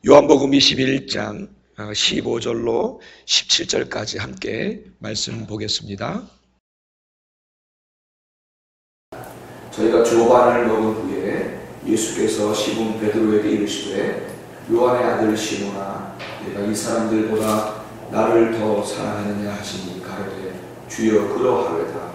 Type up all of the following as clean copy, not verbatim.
요한복음 21장 15절로 17절까지 함께 말씀 보겠습니다. 저희가 조반을 먹은 후에 예수께서 시몬 베드로에게 이르시되 요한의 아들 시몬아 내가 이 사람들보다 나를 더 사랑하느냐 하시니 가로되 주여 그러하외다.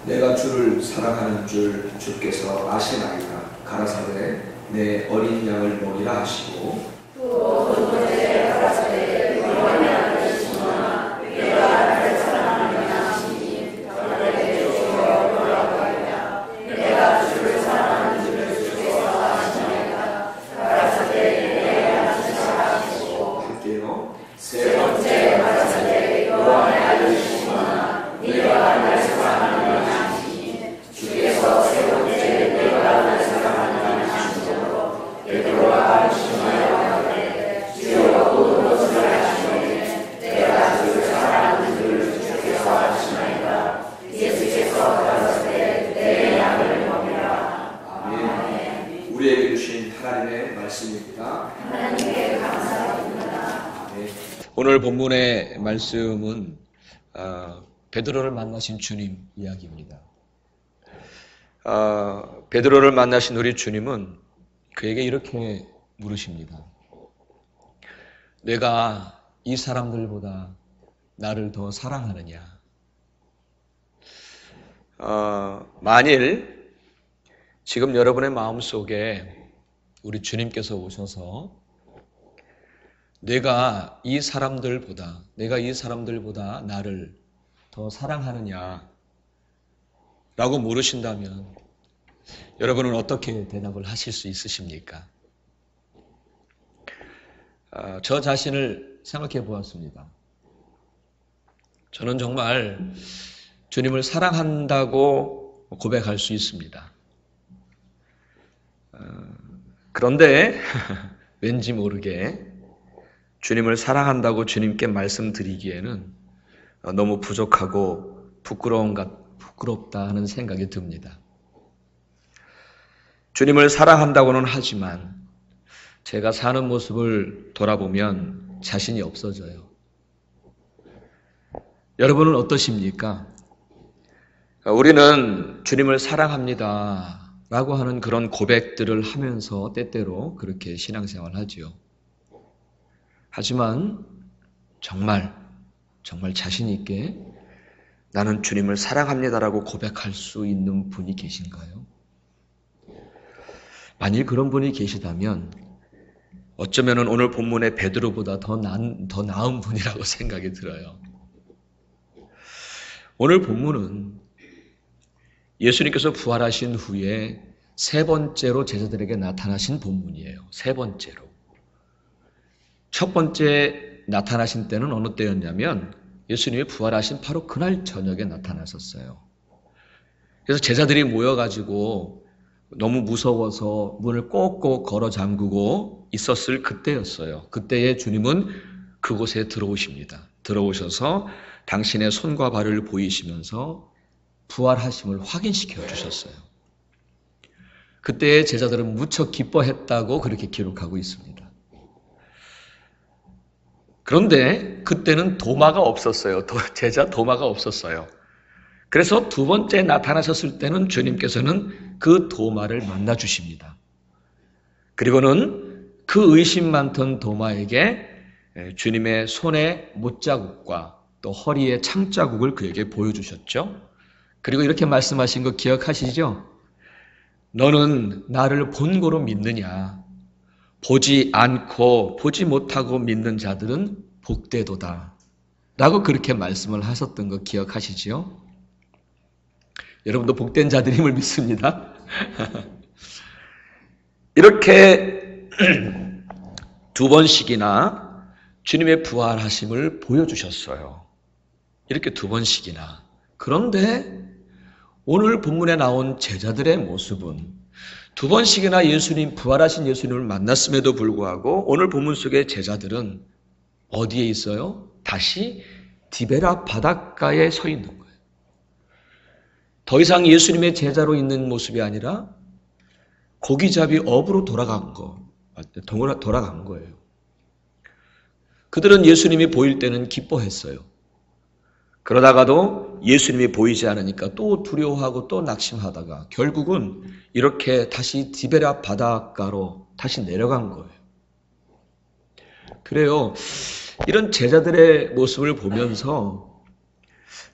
내가 주를 사랑하는 줄 주께서 아시나이다. 가라사대 내 어린 양을 먹이라 하시고 또 그때 가라사대 요한의 아들 시몬아 내가 나를 사랑하느냐 하시니 가로되 주여 그러하외다. 내가 주를 사랑하는 줄 주께서 아시나이다. 가라사대 내 양을 사랑하시고 할게요. 세 번째 가라사대 요한의 아들 시몬아 내가 나를 사랑하느냐 하시니 주께서 세 번째 내가 나를 사랑하느냐 하시므로 베드로가 심하여 가로되 주여 무엇을 하시니 내가 주를 사랑하는 줄 주께서 아시나이다. 예수께서 가라사대 내 양을 먹이라. 아멘. 우리에게 주신 하나님의 말씀입니다. 하나님께 감사합니다. 아멘. 오늘 본문의 말씀은 베드로를 만나신 주님 이야기입니다. 베드로를 만나신 우리 주님은 그에게 이렇게 물으십니다. 내가 이 사람들보다 나를 더 사랑하느냐? 만일 지금 여러분의 마음속에 우리 주님께서 오셔서 내가 이 사람들보다 나를 더 사랑하느냐? 라고 물으신다면 여러분은 어떻게 대답을 하실 수 있으십니까? 저 자신을 생각해 보았습니다. 저는 정말 주님을 사랑한다고 고백할 수 있습니다. 그런데 왠지 모르게 주님을 사랑한다고 주님께 말씀드리기에는 너무 부족하고 부끄럽다 하는 생각이 듭니다. 주님을 사랑한다고는 하지만 제가 사는 모습을 돌아보면 자신이 없어져요. 여러분은 어떠십니까? 우리는 주님을 사랑합니다 라고 하는 그런 고백들을 하면서 때때로 그렇게 신앙생활을 하지요. 하지만 정말 자신 있게 나는 주님을 사랑합니다라고 고백할 수 있는 분이 계신가요? 만일 그런 분이 계시다면 어쩌면 오늘 본문의 베드로보다 더 나은 분이라고 생각이 들어요. 오늘 본문은 예수님께서 부활하신 후에 세 번째로 제자들에게 나타나신 본문이에요. 세 번째로. 첫 번째 나타나신 때는 어느 때였냐면 예수님이 부활하신 바로 그날 저녁에 나타나셨어요. 그래서 제자들이 모여가지고 너무 무서워서 문을 꼭꼭 걸어 잠그고 있었을 그때였어요. 그때에 주님은 그곳에 들어오십니다. 들어오셔서 당신의 손과 발을 보이시면서 부활하심을 확인시켜 주셨어요. 그때의 제자들은 무척 기뻐했다고 그렇게 기록하고 있습니다. 그런데 그때는 도마가 없었어요. 제자 도마가 없었어요. 그래서 두 번째 나타나셨을 때는 주님께서는 그 도마를 만나 주십니다. 그리고는 그 의심 많던 도마에게 주님의 손에 못자국과 또 허리에 창자국을 그에게 보여주셨죠. 그리고 이렇게 말씀하신 거 기억하시죠? 너는 나를 본고로 믿느냐? 보지 않고 보지 못하고 믿는 자들은 복되도다 라고 그렇게 말씀을 하셨던 거 기억하시죠? 여러분도 복된 자들임을 믿습니다. 이렇게 두 번씩이나 주님의 부활하심을 보여주셨어요. 이렇게 두 번씩이나. 그런데 오늘 본문에 나온 제자들의 모습은 두 번씩이나 부활하신 예수님을 만났음에도 불구하고 오늘 본문 속의 제자들은 어디에 있어요? 다시 디베라 바닷가에 서 있는 거예요. 더 이상 예수님의 제자로 있는 모습이 아니라 고기잡이 업으로 돌아간 거예요. 그들은 예수님이 보일 때는 기뻐했어요. 그러다가도 예수님이 보이지 않으니까 또 두려워하고 또 낙심하다가 결국은 이렇게 다시 디베랴 바닷가로 다시 내려간 거예요. 그래요. 이런 제자들의 모습을 보면서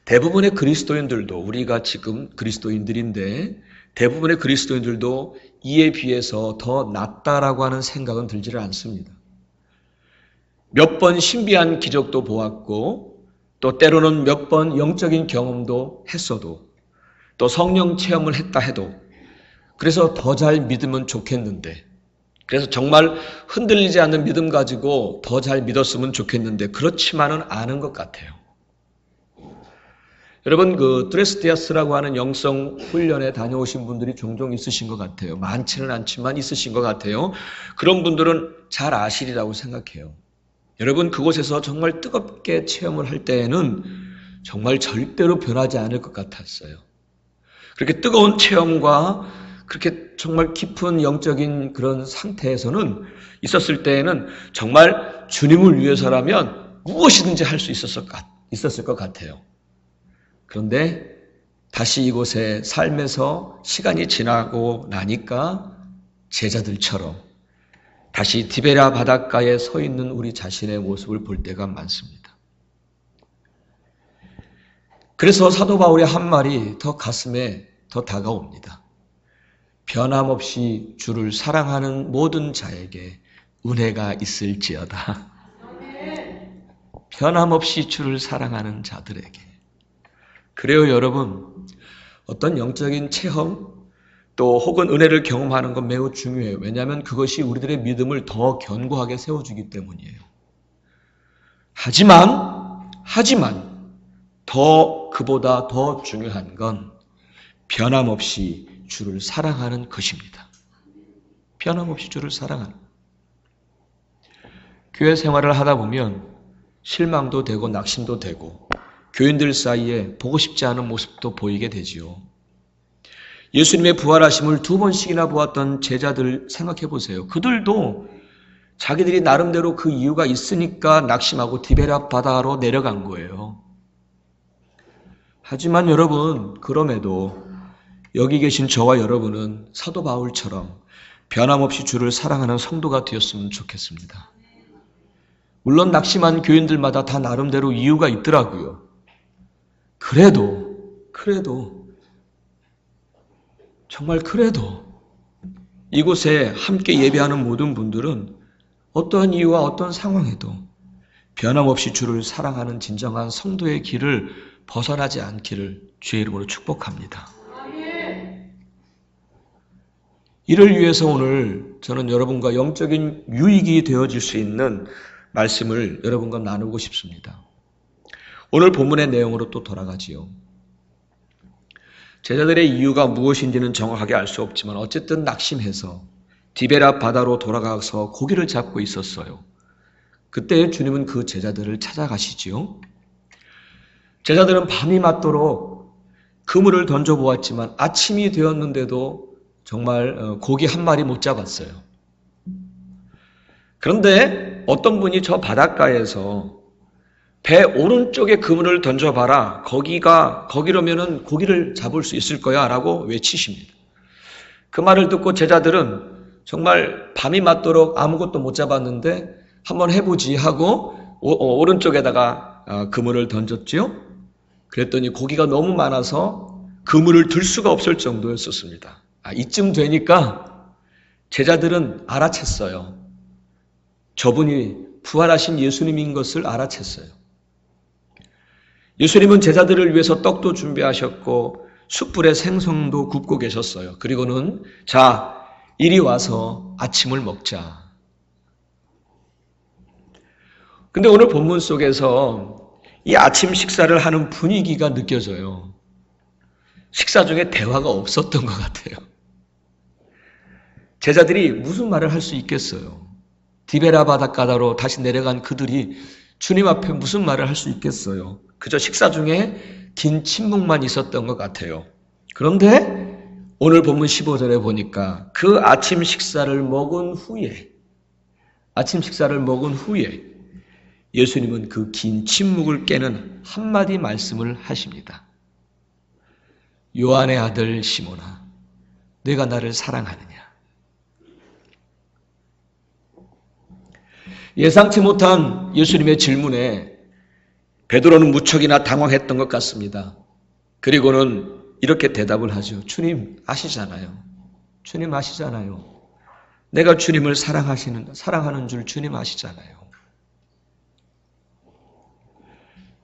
대부분의 그리스도인들도, 우리가 지금 그리스도인들인데 대부분의 그리스도인들도 이에 비해서 더 낫다라고 하는 생각은 들지를 않습니다. 몇 번 신비한 기적도 보았고 또 때로는 몇 번 영적인 경험도 했어도 또 성령 체험을 했다 해도 그래서 더 잘 믿으면 좋겠는데, 그래서 정말 흔들리지 않는 믿음 가지고 더 잘 믿었으면 좋겠는데 그렇지만은 않은 것 같아요. 여러분, 그 드레스디아스라고 하는 영성 훈련에 다녀오신 분들이 종종 있으신 것 같아요. 많지는 않지만 있으신 것 같아요. 그런 분들은 잘 아시리라고 생각해요. 여러분, 그곳에서 정말 뜨겁게 체험을 할 때에는 정말 절대로 변하지 않을 것 같았어요. 그렇게 뜨거운 체험과 그렇게 정말 깊은 영적인 그런 상태에서는 있었을 때에는 정말 주님을 위해서라면 무엇이든지 할 수 있었을 것 같아요. 그런데 다시 이곳에 삶에서 시간이 지나고 나니까 제자들처럼 다시 디베랴 바닷가에 서 있는 우리 자신의 모습을 볼 때가 많습니다. 그래서 사도 바울의 한 말이 더 가슴에 더 다가옵니다. 변함없이 주를 사랑하는 모든 자에게 은혜가 있을지어다. 변함없이 주를 사랑하는 자들에게. 그래요, 여러분. 어떤 영적인 체험 또 혹은 은혜를 경험하는 건 매우 중요해요. 왜냐하면 그것이 우리들의 믿음을 더 견고하게 세워주기 때문이에요. 하지만 그보다 더 중요한 건 변함없이 주를 사랑하는 것입니다. 변함없이 주를 사랑하는. 교회 생활을 하다 보면 실망도 되고 낙심도 되고 교인들 사이에 보고 싶지 않은 모습도 보이게 되지요. 예수님의 부활하심을 2번씩이나 보았던 제자들 생각해 보세요. 그들도 자기들이 나름대로 그 이유가 있으니까 낙심하고 디베랴 바다로 내려간 거예요. 하지만 여러분, 그럼에도 여기 계신 저와 여러분은 사도 바울처럼 변함없이 주를 사랑하는 성도가 되었으면 좋겠습니다. 물론 낙심한 교인들마다 다 나름대로 이유가 있더라고요. 그래도 정말 이곳에 함께 예배하는 모든 분들은 어떠한 이유와 어떤 상황에도 변함없이 주를 사랑하는 진정한 성도의 길을 벗어나지 않기를 주의 이름으로 축복합니다. 이를 위해서 오늘 저는 여러분과 영적인 유익이 되어질 수 있는 말씀을 여러분과 나누고 싶습니다. 오늘 본문의 내용으로 또 돌아가지요. 제자들의 이유가 무엇인지는 정확하게 알 수 없지만 어쨌든 낙심해서 디베랴 바다로 돌아가서 고기를 잡고 있었어요. 그때 주님은 그 제자들을 찾아가시지요. 제자들은 밤이 맞도록 그물을 던져보았지만 아침이 되었는데도 정말 고기 한 마리 못 잡았어요. 그런데 어떤 분이 저 바닷가에서 배 오른쪽에 그물을 던져봐라. 거기로면은 고기를 잡을 수 있을 거야 라고 외치십니다. 그 말을 듣고 제자들은 정말 밤이 맞도록 아무것도 못 잡았는데 한번 해보지 하고 오른쪽에다가 그물을 던졌죠. 그랬더니 고기가 너무 많아서 그물을 들 수가 없을 정도였었습니다. 이쯤 되니까 제자들은 알아챘어요. 저분이 부활하신 예수님인 것을 알아챘어요. 예수님은 제자들을 위해서 떡도 준비하셨고 숯불에 생선도 굽고 계셨어요. 그리고는 자, 이리 와서 아침을 먹자. 근데 오늘 본문 속에서 이 아침 식사를 하는 분위기가 느껴져요. 식사 중에 대화가 없었던 것 같아요. 제자들이 무슨 말을 할 수 있겠어요? 디베랴 바닷가로 다시 내려간 그들이 주님 앞에 무슨 말을 할 수 있겠어요? 그저 식사 중에 긴 침묵만 있었던 것 같아요. 그런데 오늘 본문 15절에 보니까 그 아침 식사를 먹은 후에 예수님은 그 긴 침묵을 깨는 한마디 말씀을 하십니다. 요한의 아들 시몬아, 내가 나를 사랑하느냐? 예상치 못한 예수님의 질문에 베드로는 무척이나 당황했던 것 같습니다. 그리고는 이렇게 대답을 하죠. 주님 아시잖아요. 주님 아시잖아요. 내가 주님을 사랑하는 줄 주님 아시잖아요.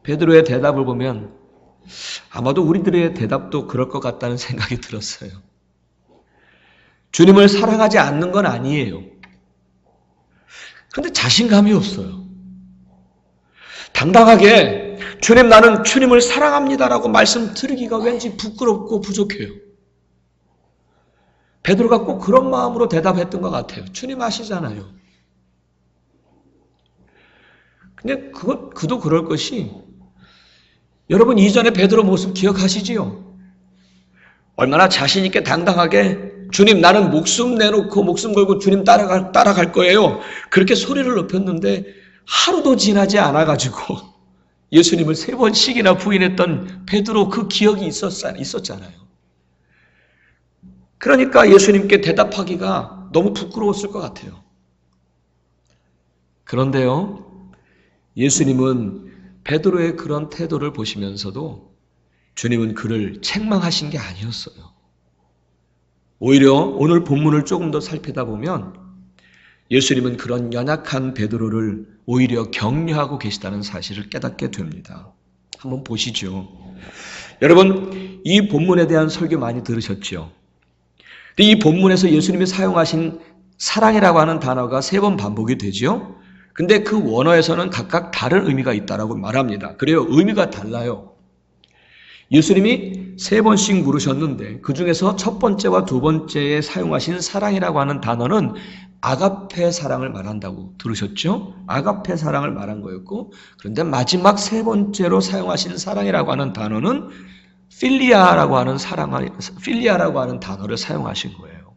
베드로의 대답을 보면 아마도 우리들의 대답도 그럴 것 같다는 생각이 들었어요. 주님을 사랑하지 않는 건 아니에요. 그런데 자신감이 없어요. 당당하게 주님 나는 주님을 사랑합니다라고 말씀드리기가 왠지 부끄럽고 부족해요. 베드로가 꼭 그런 마음으로 대답했던 것 같아요. 주님 아시잖아요. 근데 그도 그럴 것이 여러분 이전에 베드로 모습 기억하시지요? 얼마나 자신 있게 당당하게 주님 나는 목숨 내놓고 목숨 걸고 주님 따라갈 거예요. 그렇게 소리를 높였는데 하루도 지나지 않아가지고 예수님을 3번씩이나 부인했던 베드로 그 기억이 있었잖아요. 그러니까 예수님께 대답하기가 너무 부끄러웠을 것 같아요. 그런데요, 예수님은 베드로의 그런 태도를 보시면서도 주님은 그를 책망하신 게 아니었어요. 오히려 오늘 본문을 조금 더 살피다 보면 예수님은 그런 연약한 베드로를 오히려 격려하고 계시다는 사실을 깨닫게 됩니다. 한번 보시죠. 여러분, 이 본문에 대한 설교 많이 들으셨죠? 근데 이 본문에서 예수님이 사용하신 사랑이라고 하는 단어가 3번 반복이 되죠? 근데 그 원어에서는 각각 다른 의미가 있다라고 말합니다. 그래요. 의미가 달라요. 예수님이 3번씩 물으셨는데 그 중에서 첫 번째와 두 번째에 사용하신 사랑이라고 하는 단어는 아가페 사랑을 말한다고 들으셨죠? 아가페 사랑을 말한 거였고, 그런데 마지막 3번째로 사용하신 사랑이라고 하는 단어는 필리아라고 하는 단어를 사용하신 거예요.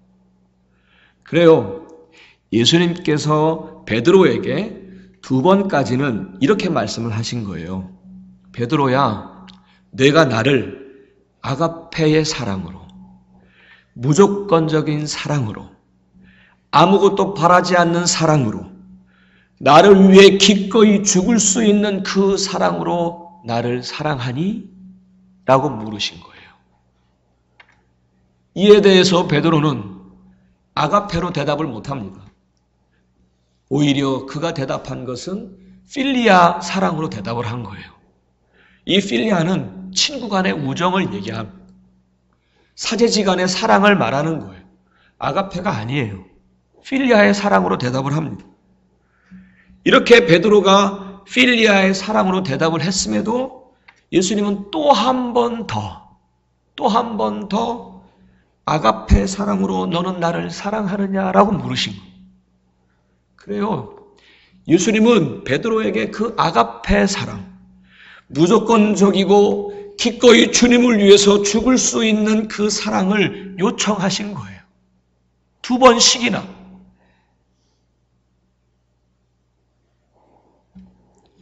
그래요. 예수님께서 베드로에게 2번까지는 이렇게 말씀을 하신 거예요. 베드로야, 내가 나를 아가페의 사랑으로, 무조건적인 사랑으로, 아무것도 바라지 않는 사랑으로, 나를 위해 기꺼이 죽을 수 있는 그 사랑으로 나를 사랑하니? 라고 물으신 거예요. 이에 대해서 베드로는 아가페로 대답을 못합니다. 오히려 그가 대답한 것은 필리아 사랑으로 대답을 한 거예요. 이 필리아는 친구 간의 우정을 얘기합니다. 사제지간의 사랑을 말하는 거예요. 아가페가 아니에요. 필리아의 사랑으로 대답을 합니다. 이렇게 베드로가 필리아의 사랑으로 대답을 했음에도 예수님은 또 한 번 더 아가페 사랑으로 너는 나를 사랑하느냐라고 물으신 거예요. 그래요. 예수님은 베드로에게 그 아가페 사랑, 무조건적이고 기꺼이 주님을 위해서 죽을 수 있는 그 사랑을 요청하신 거예요. 2번씩이나.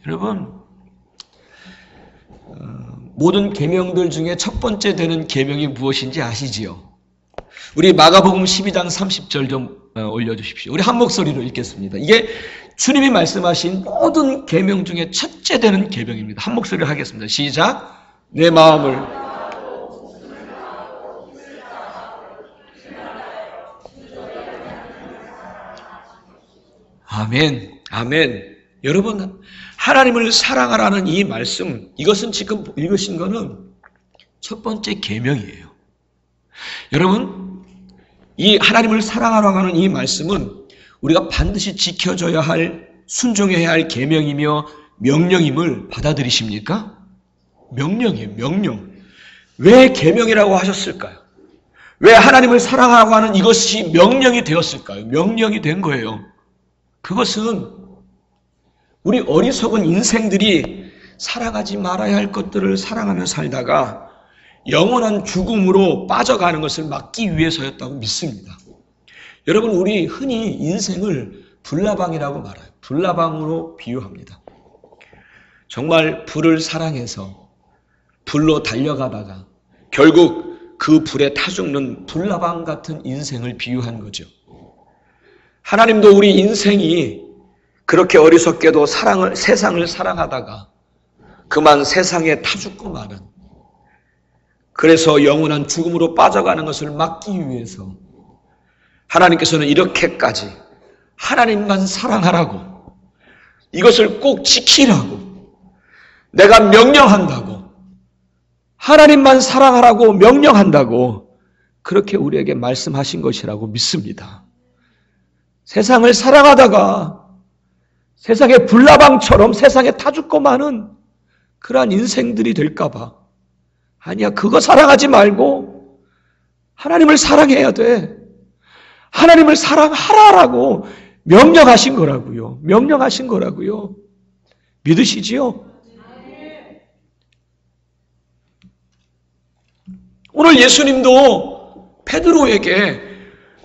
여러분, 모든 계명들 중에 첫 번째 되는 계명이 무엇인지 아시지요? 우리 마가복음 12장 30절 좀 올려주십시오. 우리 한 목소리로 읽겠습니다. 이게 주님이 말씀하신 모든 계명 중에 첫째 되는 계명입니다. 한 목소리로 하겠습니다. 시작. 내 마음을 아멘. 아멘. 여러분, 하나님을 사랑하라는 이 말씀, 이것은 지금 읽으신 거는 첫 번째 계명이에요. 여러분, 이 하나님을 사랑하라고 하는 이 말씀은 우리가 반드시 지켜줘야 할, 순종해야 할 계명이며 명령임을 받아들이십니까? 명령이에요, 명령. 왜 계명이라고 하셨을까요? 왜 하나님을 사랑하라고 하는 이것이 명령이 되었을까요? 명령이 된 거예요. 그것은 우리 어리석은 인생들이 사랑하지 말아야 할 것들을 사랑하며 살다가 영원한 죽음으로 빠져가는 것을 막기 위해서였다고 믿습니다. 여러분, 우리 흔히 인생을 불나방이라고 말해요. 불나방으로 비유합니다. 정말 불을 사랑해서 불로 달려가다가 결국 그 불에 타 죽는 불나방 같은 인생을 비유한 거죠. 하나님도 우리 인생이 그렇게 어리석게도 세상을 사랑하다가 그만 세상에 타 죽고 마는, 그래서 영원한 죽음으로 빠져가는 것을 막기 위해서 하나님께서는 이렇게까지 하나님만 사랑하라고, 이것을 꼭 지키라고 내가 명령한다고, 하나님만 사랑하라고 명령한다고 그렇게 우리에게 말씀하신 것이라고 믿습니다. 세상을 사랑하다가 세상의 불나방처럼 세상에 타 죽고 마는 그러한 인생들이 될까봐, 아니야, 그거 사랑하지 말고 하나님을 사랑해야 돼. 하나님을 사랑하라라고 명령하신 거라고요. 명령하신 거라고요. 믿으시지요? 오늘 예수님도 베드로에게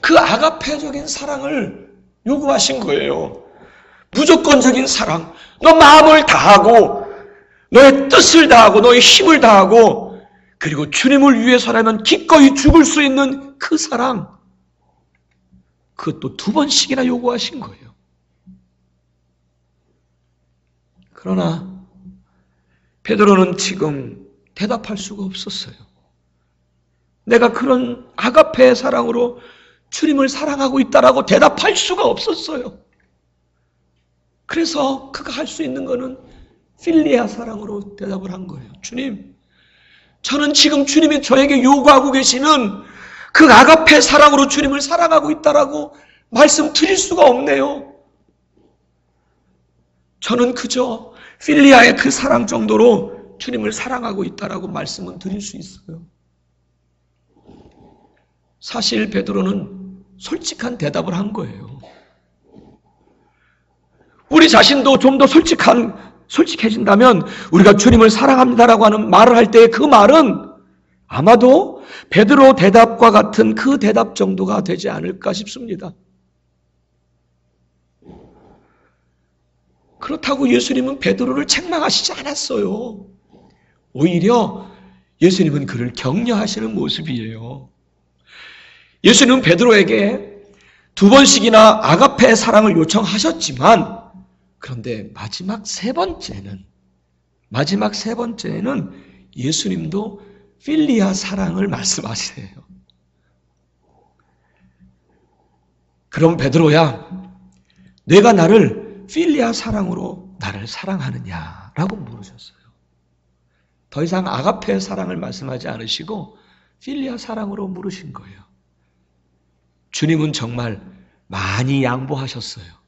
그 아가페적인 사랑을 요구하신 거예요. 무조건적인 사랑. 너 마음을 다하고 너의 뜻을 다하고 너의 힘을 다하고 그리고 주님을 위해서라면 기꺼이 죽을 수 있는 그 사랑. 그것도 2번씩이나 요구하신 거예요. 그러나 베드로는 지금 대답할 수가 없었어요. 내가 그런 아가페의 사랑으로 주님을 사랑하고 있다라고 대답할 수가 없었어요. 그래서 그가 할 수 있는 거는 필리아 사랑으로 대답을 한 거예요. 주님, 저는 지금 주님이 저에게 요구하고 계시는 그 아가페 사랑으로 주님을 사랑하고 있다라고 말씀드릴 수가 없네요. 저는 그저 필리아의 그 사랑 정도로 주님을 사랑하고 있다라고 말씀은 드릴 수 있어요. 사실 베드로는 솔직한 대답을 한 거예요. 우리 자신도 좀 더 솔직해진다면 우리가 주님을 사랑합니다라고 하는 말을 할 때 그 말은 아마도 베드로 대답과 같은 그 대답 정도가 되지 않을까 싶습니다. 그렇다고 예수님은 베드로를 책망하시지 않았어요. 오히려 예수님은 그를 격려하시는 모습이에요. 예수님은 베드로에게 2번씩이나 아가페의 사랑을 요청하셨지만 그런데 마지막 세 번째는 예수님도 필리아 사랑을 말씀하시네요. 그럼 베드로야, 내가 나를 필리아 사랑으로 나를 사랑하느냐라고 물으셨어요. 더 이상 아가페 사랑을 말씀하지 않으시고 필리아 사랑으로 물으신 거예요. 주님은 정말 많이 양보하셨어요.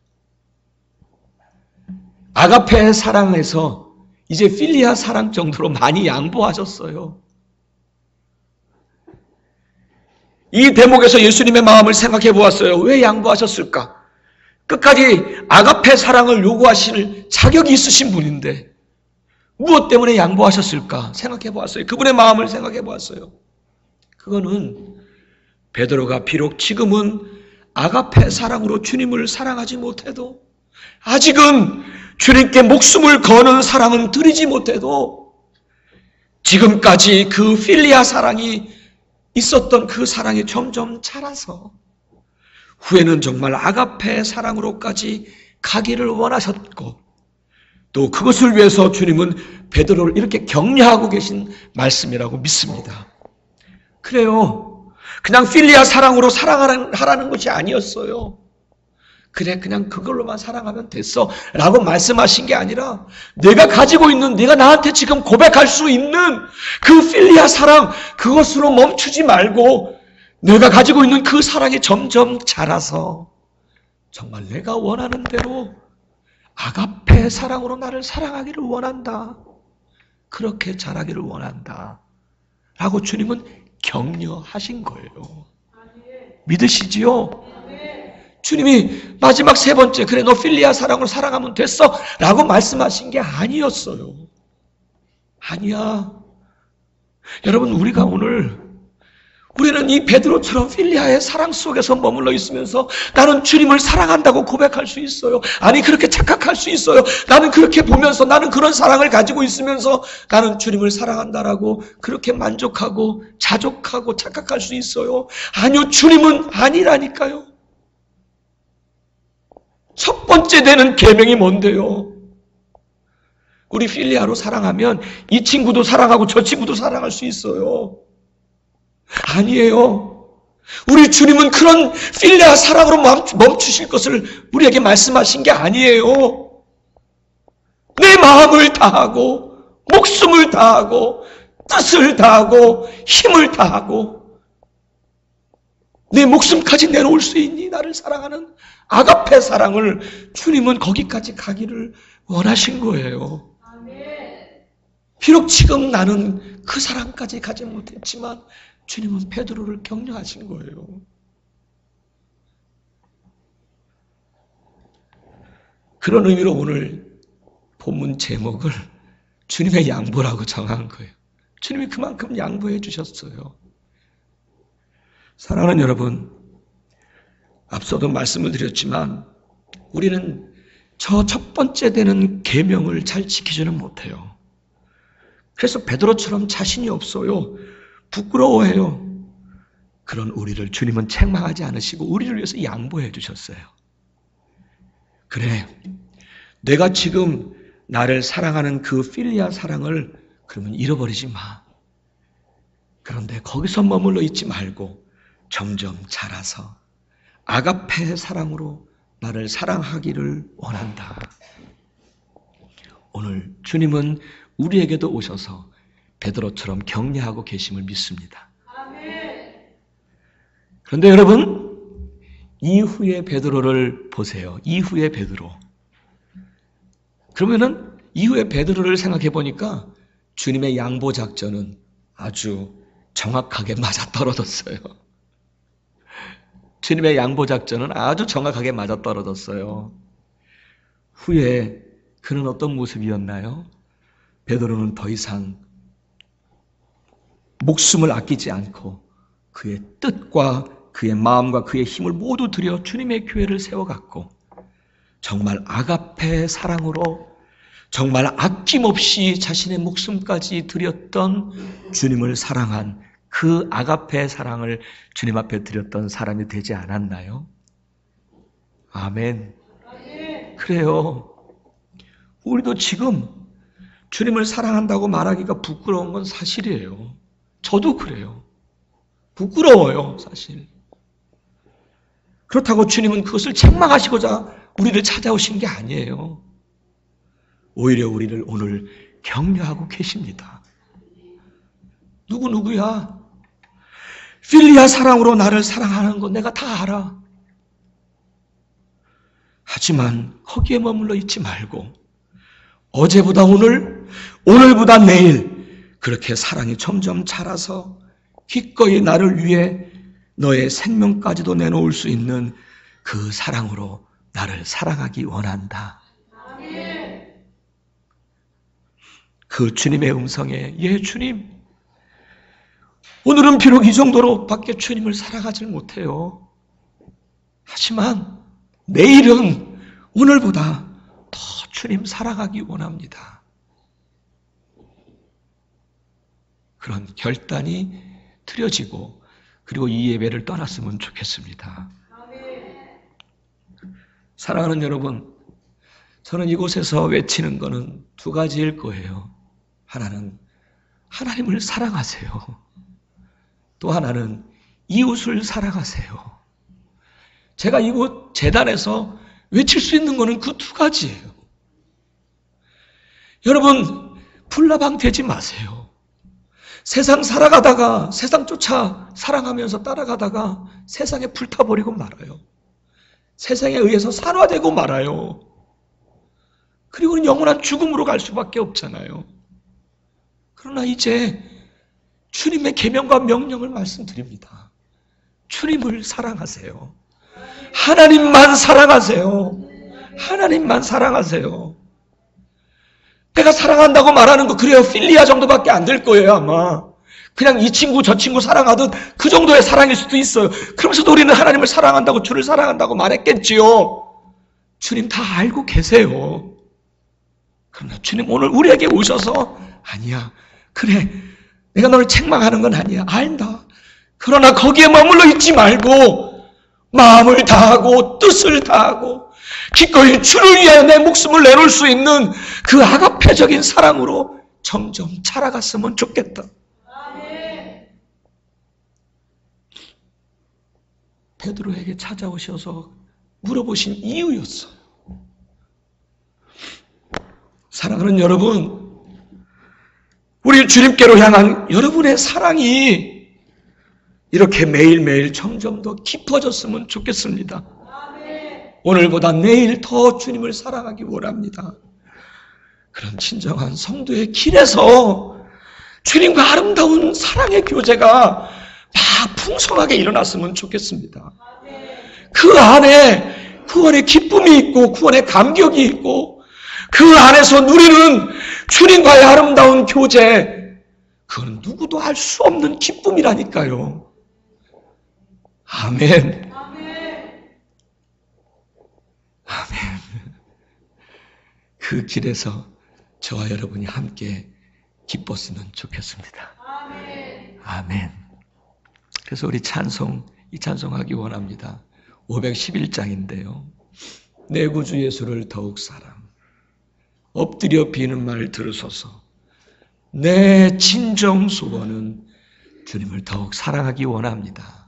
아가페의 사랑에서 이제 필리아 사랑 정도로 많이 양보하셨어요. 이 대목에서 예수님의 마음을 생각해 보았어요. 왜 양보하셨을까? 끝까지 아가페 사랑을 요구하실 자격이 있으신 분인데 무엇 때문에 양보하셨을까? 생각해 보았어요. 그분의 마음을 생각해 보았어요. 그거는 베드로가 비록 지금은 아가페 사랑으로 주님을 사랑하지 못해도, 아직은 주님께 목숨을 거는 사랑은 드리지 못해도, 지금까지 그 필리아 사랑이 있었던 그 사랑이 점점 자라서 후에는 정말 아가페 사랑으로까지 가기를 원하셨고, 또 그것을 위해서 주님은 베드로를 이렇게 격려하고 계신 말씀이라고 믿습니다. 그래요. 그냥 필리아 사랑으로 사랑하라는 것이 아니었어요. 그래, 그냥 그걸로만 사랑하면 됐어 라고 말씀하신 게 아니라 내가 가지고 있는, 내가 나한테 지금 고백할 수 있는 그 필리아 사랑, 그것으로 멈추지 말고 내가 가지고 있는 그 사랑이 점점 자라서 정말 내가 원하는 대로 아가페 사랑으로 나를 사랑하기를 원한다. 그렇게 자라기를 원한다. 라고 주님은 격려하신 거예요. 믿으시지요? 주님이 마지막 세 번째, 그래 너 필리아 사랑으로 사랑하면 됐어 라고 말씀하신 게 아니었어요. 아니야. 여러분, 우리가 오늘 우리는 이 베드로처럼 필리아의 사랑 속에서 머물러 있으면서 나는 주님을 사랑한다고 고백할 수 있어요. 아니 그렇게 착각할 수 있어요. 나는 그렇게 보면서 나는 그런 사랑을 가지고 있으면서 나는 주님을 사랑한다라고 그렇게 만족하고 자족하고 착각할 수 있어요. 아니요, 주님은 아니라니까요. 첫 번째 되는 계명이 뭔데요? 우리 필리아로 사랑하면 이 친구도 사랑하고 저 친구도 사랑할 수 있어요. 아니에요. 우리 주님은 그런 필리아 사랑으로 멈추실 것을 우리에게 말씀하신 게 아니에요. 내 마음을 다하고 목숨을 다하고 뜻을 다하고 힘을 다하고 내 목숨까지 내놓을 수 있니? 나를 사랑하는 아가페 사랑을 주님은 거기까지 가기를 원하신 거예요. 비록 지금 나는 그 사랑까지 가지 못했지만 주님은 베드로를 격려하신 거예요. 그런 의미로 오늘 본문 제목을 주님의 양보라고 정한 거예요. 주님이 그만큼 양보해 주셨어요. 사랑하는 여러분, 앞서도 말씀을 드렸지만 우리는 저 첫 번째 되는 계명을 잘 지키지는 못해요. 그래서 베드로처럼 자신이 없어요. 부끄러워해요. 그런 우리를 주님은 책망하지 않으시고 우리를 위해서 양보해 주셨어요. 그래, 내가 지금 나를 사랑하는 그 필리아 사랑을 그러면 잃어버리지 마. 그런데 거기서 머물러 있지 말고 점점 자라서 아가페의 사랑으로 나를 사랑하기를 원한다. 오늘 주님은 우리에게도 오셔서 베드로처럼 격려하고 계심을 믿습니다. 그런데 여러분, 이후의 베드로를 보세요. 이후의 베드로. 그러면은 이후의 베드로를 생각해 보니까 주님의 양보 작전은 아주 정확하게 맞아떨어졌어요. 주님의 양보 작전은 아주 정확하게 맞아떨어졌어요. 후에 그는 어떤 모습이었나요? 베드로는 더 이상 목숨을 아끼지 않고 그의 뜻과 그의 마음과 그의 힘을 모두 들여 주님의 교회를 세워갔고 정말 아가페의 사랑으로 정말 아낌없이 자신의 목숨까지 드렸던 주님을 사랑한 그 아가페의 사랑을 주님 앞에 드렸던 사람이 되지 않았나요? 아멘. 그래요. 우리도 지금 주님을 사랑한다고 말하기가 부끄러운 건 사실이에요. 저도 그래요. 부끄러워요, 사실. 그렇다고 주님은 그것을 책망하시고자 우리를 찾아오신 게 아니에요. 오히려 우리를 오늘 격려하고 계십니다. 누구야? 필리아 사랑으로 나를 사랑하는 거 내가 다 알아. 하지만 거기에 머물러 있지 말고 어제보다 오늘, 오늘보다 내일 그렇게 사랑이 점점 자라서 기꺼이 나를 위해 너의 생명까지도 내놓을 수 있는 그 사랑으로 나를 사랑하기 원한다. 그 주님의 음성에 예 주님, 오늘은 비록 이 정도로 밖에 주님을 사랑하지 못해요. 하지만 내일은 오늘보다 더 주님 사랑하기 원합니다. 그런 결단이 드려지고 그리고 이 예배를 떠났으면 좋겠습니다. 사랑하는 여러분, 저는 이곳에서 외치는 것은 두 가지일 거예요. 하나는 하나님을 사랑하세요. 또 하나는 이웃을 사랑하세요. 제가 이곳 재단에서 외칠 수 있는 것은 그 두 가지예요. 여러분, 불나방 되지 마세요. 세상 살아가다가 세상 쫓아 사랑하면서 따라가다가 세상에 불타버리고 말아요. 세상에 의해서 산화되고 말아요. 그리고는 영원한 죽음으로 갈 수밖에 없잖아요. 그러나 이제 주님의 계명과 명령을 말씀드립니다. 주님을 사랑하세요. 하나님만 사랑하세요. 하나님만 사랑하세요. 내가 사랑한다고 말하는 거 그래요. 필리아 정도밖에 안 될 거예요, 아마. 그냥 이 친구 저 친구 사랑하듯 그 정도의 사랑일 수도 있어요. 그러면서도 우리는 하나님을 사랑한다고, 주를 사랑한다고 말했겠지요. 주님 다 알고 계세요. 그러나 주님 오늘 우리에게 오셔서 아니야, 그래, 내가 너를 책망하는 건 아니야, 안다. 그러나 거기에 머물러 있지 말고 마음을 다하고 뜻을 다하고 기꺼이 주를 위하여 내 목숨을 내놓을 수 있는 그 아가페적인 사랑으로 점점 자라갔으면 좋겠다. 베드로에게 찾아오셔서 물어보신 이유였어요. 사랑하는 여러분, 우리 주님께로 향한 여러분의 사랑이 이렇게 매일매일 점점 더 깊어졌으면 좋겠습니다. 오늘보다 내일 더 주님을 사랑하기 원합니다. 그런 진정한 성도의 길에서 주님과 아름다운 사랑의 교제가 다 풍성하게 일어났으면 좋겠습니다. 그 안에 구원의 기쁨이 있고 구원의 감격이 있고 그 안에서 누리는 주님과의 아름다운 교제, 그건 누구도 알 수 없는 기쁨이라니까요. 아멘. 아멘. 그 길에서 저와 여러분이 함께 기뻤으면 좋겠습니다. 아멘. 그래서 우리 이 찬송하기 원합니다. 511장인데요. 내 구주 예수를 더욱 사랑, 엎드려 비는 말 들으소서. 내 진정 소원은 주님을 더욱 사랑하기 원합니다.